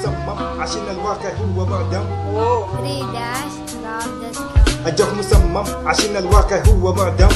مصمم عشان الواقع هو معدم. 3-love.com. الجو مصمم عشان الواقع هو معدم.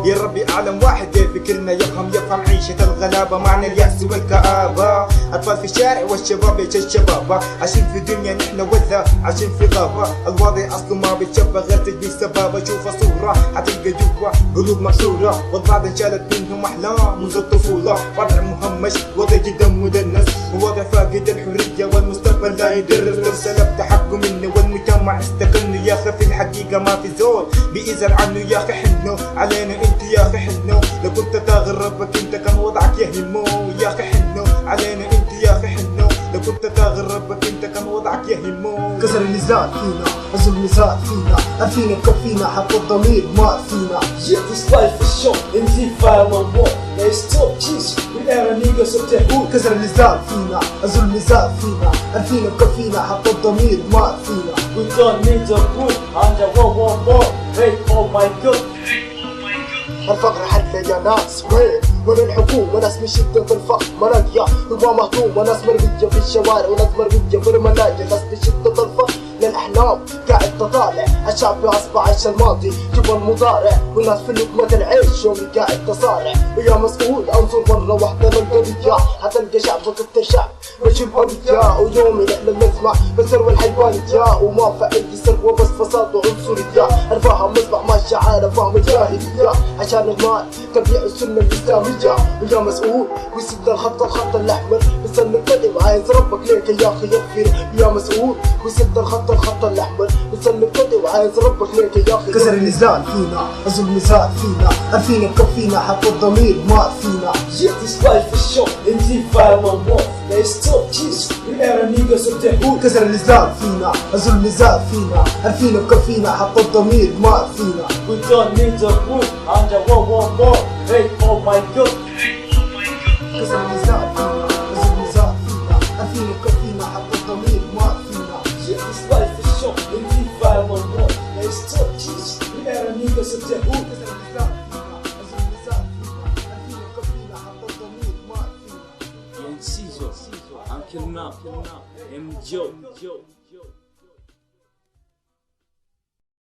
يا ربي أعلم واحد فكرنا يفهم عيشة الغلابة، معنى اليأس والكآبة. أطفال في الشارع والشباب يعيش الشبابة، عايشين في دنيا نحن ولا عايشين في غابة. الوضع أصله ما بيتشبه غير تجبيه سبابة. شوف صورة حتلقى جوا قلوب مكسورة، والبعض انشالت منهم أحلام منذ الطفولة. وضع مهمش، وضع جدا مدنس، ووضع فاقد الحرية والمستقبل لا يدرس. لو سلبت حقه مني والمجتمع استقلني، يا أخي في الحقيقة ما في زول بيزعل عنه. يا أخي حنو علينا انت يا أخي حنو، لو كنت تاغر ربك انت كان وضعك يهمو. يا أخي حنو علينا انت يا أخي حنو، لو كنت تاغر ربك انت كان وضعك يهمو. كسر النزال فينا، الظلم زاد فينا، عارفين مكفينا حتى الضمير مات فينا. Yeah, this life is short and deep fire one more. They stop cheese with our niggas of the hood. كسر النزال فينا، الظلم زاد فينا، عارفين مكفينا حتى الضمير مات فينا. We don't need the boot under one more. Hey, oh my god. الفقر حتى يا ناس وين الحكومة، ناس من شدة الفقر ملاقية هو مهضومة، ناس مرمية في الشوارع وناس مرمية في الملاجئ. ناس من شدة الفقر للأحلام قاعد تطالع، الشعب أصبح عيش الماضي جوا المضارع، والناس في لقمة العيش يومي قاعد تصارع. ويا مسؤول انظر مرة واحدة للقضية، حتلقى شعبك أكتر شعب مش الحرية. ويومي نحن نسمع بالثروة الحيوانية، وما في أي ثروة بس فساد وعنصرية. الفهم مصبح ما الشعارة فهم الجاهلية، عشان المال تبيع السنة الإسلامية. ويا مسؤول وسد الخط الأحمر، بستنى الكذب عايز ربك ليك يا أخي يغفر. يا مسؤول وسد الخط الأحمر، بستنى الكذب عايز ربك ليك يا أخي. كسر النزال فينا، الظلم زاد فينا، عارفين مكفينا حتى الضمير مات فينا. Yeah, this life is short and deep fire one more. They stop cheese with our niggas of the hood. كسر النزال فينا، الظلم زاد فينا، عارفين مكفينا حتى الضمير مات فينا. We don't need the boot under one more. Hey, oh my god. كسر النزال فينا، الظلم زاد فينا، عارفين مكفينا حتى الضمير مات فينا. Yeah, this life is short and deep fire one more. They stop cheese with our niggas of the hood. كسر النزال فينا، الظلم زاد فينا، عارفين مكفينا حتى الضمير مات فينا. Young Caesar, Uncle Now, M. Joe.